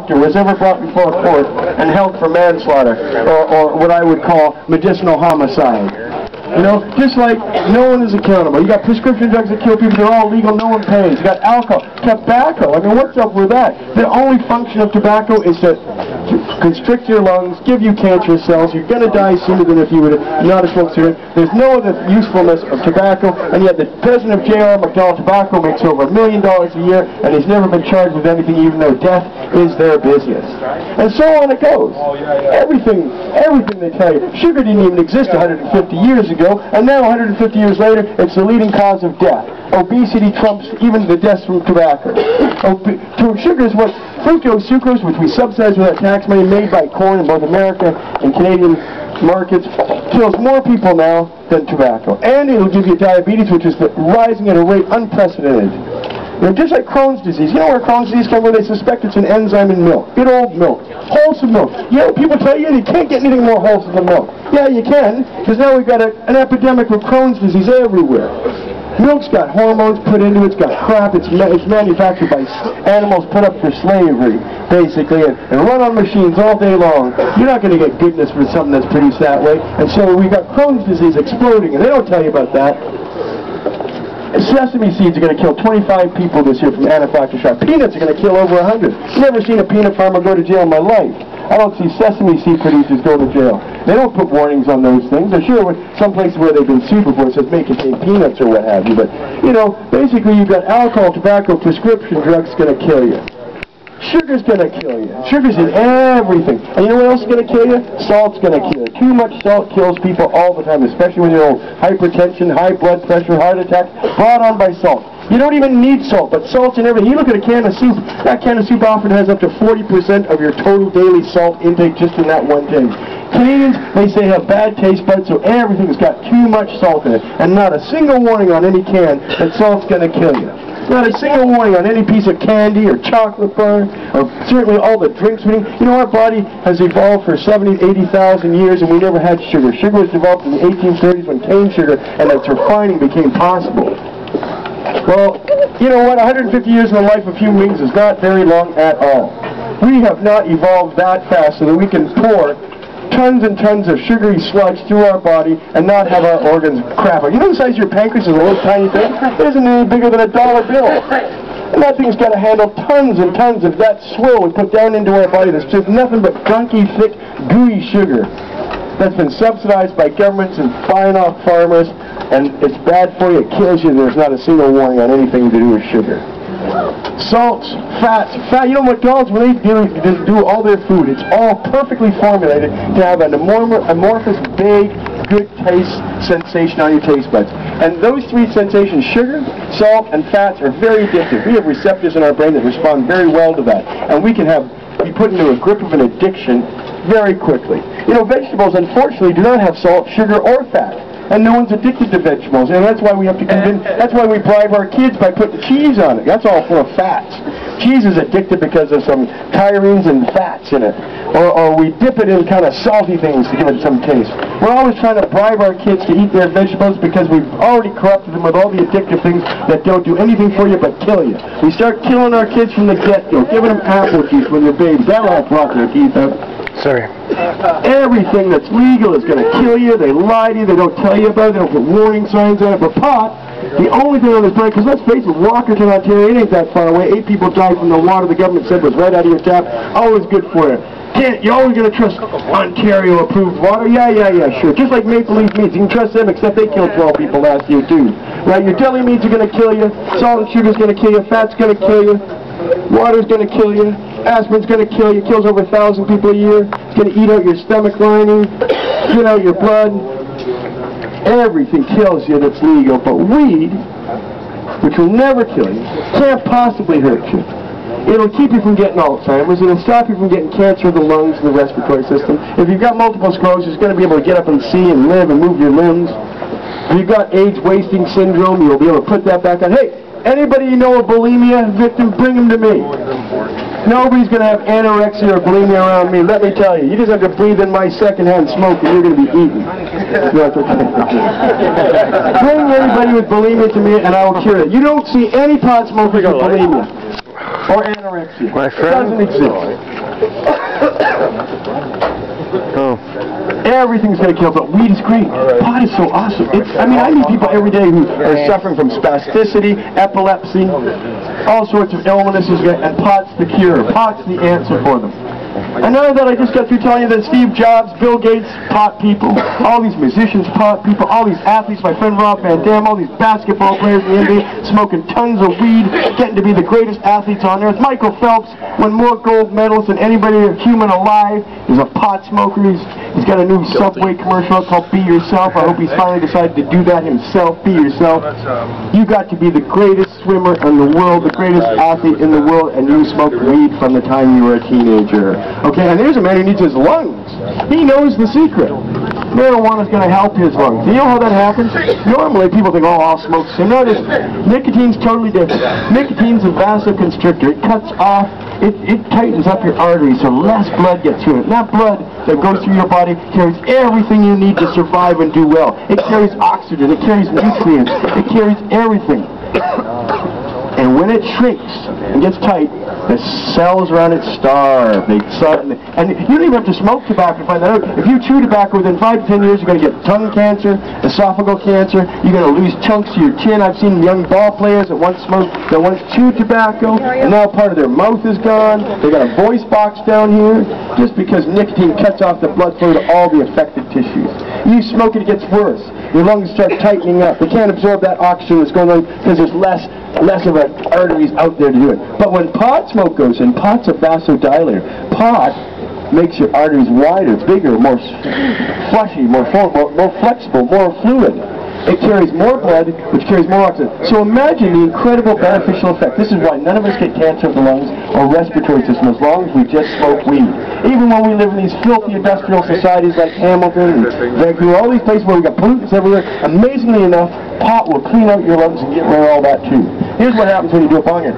doctor was ever brought before a court and held for manslaughter, or what I would call medicinal homicide. You know, just like no one is accountable. You got prescription drugs that kill people, they're all legal, no one pays. You got alcohol, tobacco. I mean, what's up with that? The only function of tobacco is to constrict your lungs, give you cancerous cells. You're going to die sooner than if you were not a smoke cigarette. There's no other usefulness of tobacco, and yet the president of C.i.r.c.l.e. Tobacco makes over $1 million a year, and he's never been charged with anything, even though death is their business. And so on it goes. Everything they tell you. Sugar didn't even exist 150 years ago, and now 150 years later, it's the leading cause of death. Obesity trumps even the deaths from tobacco. Sugar is what fructose, sucrose, which we subsidize with our tax money made by corn in both America and Canadian markets, kills more people now than tobacco. And it'll give you diabetes, which is rising at a rate unprecedented. And just like Crohn's disease, you know where Crohn's disease comes from? They suspect it's an enzyme in milk. Good old milk. Wholesome milk. You know, people tell you can't get anything more wholesome than milk. Yeah, you can, because now we've got an epidemic of Crohn's disease everywhere. Milk's got hormones put into it, it's got crap, it's manufactured by animals put up for slavery, basically, and run on machines all day long. You're not going to get goodness for something that's produced that way. And so we've got Crohn's disease exploding, and they don't tell you about that. Sesame seeds are going to kill 25 people this year from anaphylaxis shock. Peanuts are going to kill over 100. I've never seen a peanut farmer go to jail in my life. I don't see sesame seed producers go to jail. They don't put warnings on those things. They're sure some places where they've been sued before it says may contain peanuts or what have you. But, you know, basically you've got alcohol, tobacco, prescription drugs going to kill you. Sugar's going to kill you. Sugar's in everything. And you know what else is going to kill you? Salt's going to kill you. Too much salt kills people all the time, especially when you're old. Hypertension, high blood pressure, heart attack, brought on by salt. You don't even need salt, but salt's in everything. You look at a can of soup, that can of soup often has up to 40% of your total daily salt intake just in that one thing. Canadians, they say, have bad taste buds, so everything's got too much salt in it. And not a single warning on any can that salt's going to kill you. Not a single warning on any piece of candy or chocolate bar, or certainly all the drinks we drink. You know, our body has evolved for 70,000, 80,000 years, and we never had sugar. Sugar was developed in the 1830s when cane sugar and its refining became possible. Well, you know what? 150 years in the life of human beings is not very long at all. We have not evolved that fast so that we can pour tons and tons of sugary sludge through our body and not have our organs crap. You know the size of your pancreas is a little tiny thing? It isn't any bigger than $1 bill. And that thing's got to handle tons and tons of that swill we put down into our body that's just nothing but gunky, thick, gooey sugar that's been subsidized by governments and buying off farmers, and it's bad for you, it kills you, there's not a single warning on anything to do with sugar. Salts, fats, you know McDonald's, when they do all their food, it's all perfectly formulated to have an amorphous, vague, good taste sensation on your taste buds. And those three sensations, sugar, salt, and fats, are very addictive. We have receptors in our brain that respond very well to that. And we can be put into a grip of an addiction very quickly. You know, vegetables, unfortunately, do not have salt, sugar, or fat. And no one's addicted to vegetables, and that's why we have to convince, that's why we bribe our kids by putting cheese on it. That's all full of fats. Cheese is addictive because of some chyrines and fats in it. Or we dip it in kind of salty things to give it some taste. We're always trying to bribe our kids to eat their vegetables because we've already corrupted them with all the addictive things that don't do anything for you but kill you. We start killing our kids from the get-go, giving them apple juice when they're babies. That'll help rot their teeth out. Sorry. Everything that's legal is going to kill you. They lie to you. They don't tell you about it. They don't put warning signs on it. But pot, the only thing on this planet, because let's face it, Walkerton, Ontario, it ain't that far away. 8 people died from the water the government said was right out of your tap. Always good for you. You're always going to trust Ontario-approved water? Yeah, sure. Just like Maple Leaf Meats. You can trust them, except they killed 12 people last year, too. Right? Your deli meats are going to kill you. Salt and sugar's going to kill you. Fat's going to kill you. Water's going to kill you. Aspirin's going to kill you. Kills over 1,000 people a year. It's going to eat out your stomach lining, spit out your blood. Everything kills you that's legal. But weed, which will never kill you, can't possibly hurt you. It'll keep you from getting Alzheimer's. It'll stop you from getting cancer of the lungs and the respiratory system. If you've got multiple sclerosis, you're going to be able to get up and see and live and move your limbs. If you've got AIDS wasting syndrome, you'll be able to put that back on. Hey, anybody you know a bulimia victim, bring them to me. Nobody's going to have anorexia or bulimia around me. Let me tell you, you just have to breathe in my secondhand smoke and you're going to be eaten. That's okay. Bring anybody with bulimia to me and I will cure it. You don't see any pot smokers with bulimia or anorexia. My friend, it doesn't exist. Oh. Everything's going to kill, but weed is great. Pot is so awesome. I mean, I meet people every day who are suffering from spasticity, epilepsy, all sorts of illnesses, and pot's the cure. Pot's the answer for them. And now that I just got through telling you that Steve Jobs, Bill Gates, pot people, all these musicians, pot people, all these athletes, my friend Rob Van Dam, all these basketball players in the NBA, smoking tons of weed, getting to be the greatest athletes on earth. Michael Phelps won more gold medals than anybody human alive. He's a pot smoker. He's got a new Subway commercial called Be Yourself. I hope he's finally decided to do that himself. Be yourself. You got to be the greatest swimmer in the world, the greatest athlete in the world, and you smoked weed from the time you were a teenager. Okay, and there's a man who needs his lungs. He knows the secret. Marijuana's going to help his lungs. Do you know how that happens? Normally people think, oh, I'll smoke some. Notice, nicotine's totally different. Nicotine's a vasoconstrictor. It cuts off, it tightens up your arteries so less blood gets through it. And that blood that goes through your body carries everything you need to survive and do well. It carries oxygen, it carries nutrients, it carries everything. And when it shrinks and gets tight, the cells around it starve. And you don't even have to smoke tobacco to find that out. If you chew tobacco within 5 to 10 years, you're going to get tongue cancer, esophageal cancer. You're going to lose chunks of your chin. I've seen young ball players that once smoked, that once chewed tobacco, and now part of their mouth is gone. They got a voice box down here, just because nicotine cuts off the blood flow to all the affected tissues. You smoke it, it gets worse. Your lungs start tightening up. They can't absorb that oxygen that's going on because there's less of arteries out there to do it. But when pot smoke goes in, pot's a vasodilator. Pot makes your arteries wider, bigger, more flushy, more flexible, more fluid. It carries more blood, which carries more oxygen. So imagine the incredible beneficial effect. This is why none of us get cancer of the lungs or respiratory system as long as we just smoke weed. Even when we live in these filthy industrial societies like Hamilton and Vancouver, all these places where we got pollutants everywhere, amazingly enough, pot will clean out your lungs and get rid of all that too. Here's what happens when you do a bong hit.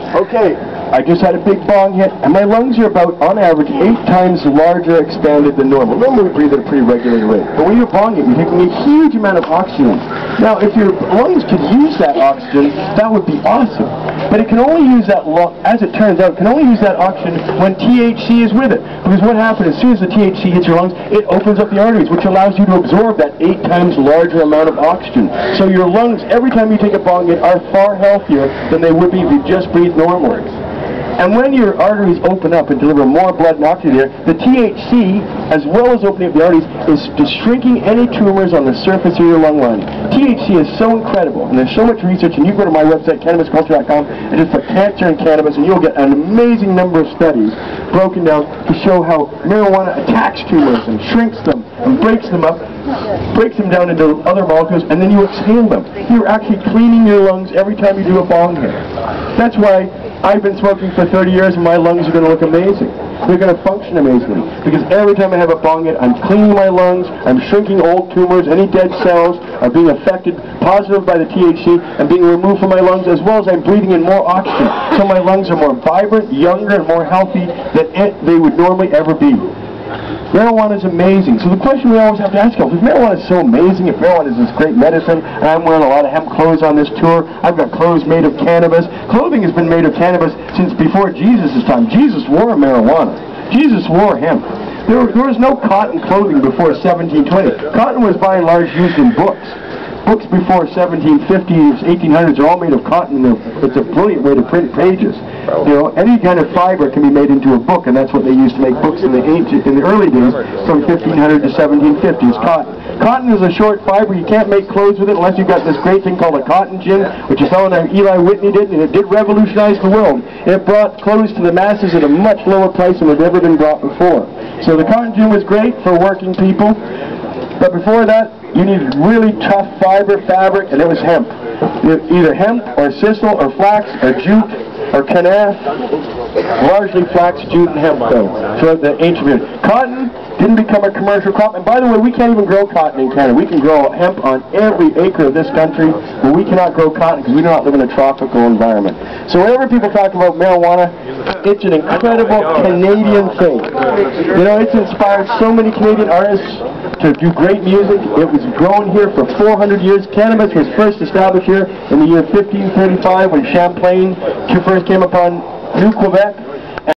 Okay, I just had a big bong hit, and my lungs are about, on average, 8 times larger expanded than normal. Normally we breathe at a pretty regulated rate. But when you're bonging, you're taking a huge amount of oxygen. Now, if your lungs could use that oxygen, that would be awesome. But it can only use that, as it turns out, it can only use that oxygen when THC is with it. Because what happens, as soon as the THC hits your lungs, it opens up the arteries, which allows you to absorb that 8 times larger amount of oxygen. So your lungs, every time you take a bong hit, are far healthier than they would be if you just breathe normally. And when your arteries open up and deliver more blood and oxygen there, the THC, as well as opening up the arteries, is shrinking any tumors on the surface of your lung lining. THC is so incredible, and there's so much research, and you go to my website, cannabisculture.com, and just put cancer and cannabis, and you'll get an amazing number of studies broken down to show how marijuana attacks tumors and shrinks them and breaks them up, breaks them down into other molecules, and then you exhale them. You're actually cleaning your lungs every time you do a bong hit. That's why I've been smoking for 30 years and my lungs are going to look amazing. They're going to function amazingly. Because every time I have a bong hit, I'm cleaning my lungs, I'm shrinking old tumors, any dead cells are being affected positive by the THC and being removed from my lungs, as well as I'm breathing in more oxygen. So my lungs are more vibrant, younger, and more healthy than they would normally ever be. Marijuana is amazing. So the question we always have to ask ourselves, if marijuana is so amazing, if marijuana is this great medicine, and I'm wearing a lot of hemp clothes on this tour, I've got clothes made of cannabis. Clothing has been made of cannabis since before Jesus' time. Jesus wore marijuana. Jesus wore hemp. There was no cotton clothing before 1720. Cotton was by and large used in books. Books before 1750s, 1800s are all made of cotton. It's a brilliant way to print pages. You know, any kind of fiber can be made into a book, and that's what they used to make books in the early days, from 1500 to 1750s. Cotton. Cotton is a short fiber. You can't make clothes with it unless you've got this great thing called a cotton gin, which a fellow named Eli Whitney did, and it did revolutionize the world. It brought clothes to the masses at a much lower price than had ever been brought before. So the cotton gin was great for working people, but before that, you needed really tough fiber fabric, and it was hemp. Either hemp or sisal or flax or jute or canaf. Largely flax, jute, and hemp, though. So the ancient period. Cotton didn't become a commercial crop, and by the way, we can't even grow cotton in Canada. We can grow hemp on every acre of this country, but we cannot grow cotton because we do not live in a tropical environment. So whenever people talk about marijuana, it's an incredible Canadian thing. You know, it's inspired so many Canadian artists to do great music. It was grown here for 400 years. Cannabis was first established here in the year 1535 when Champlain first came upon New Quebec.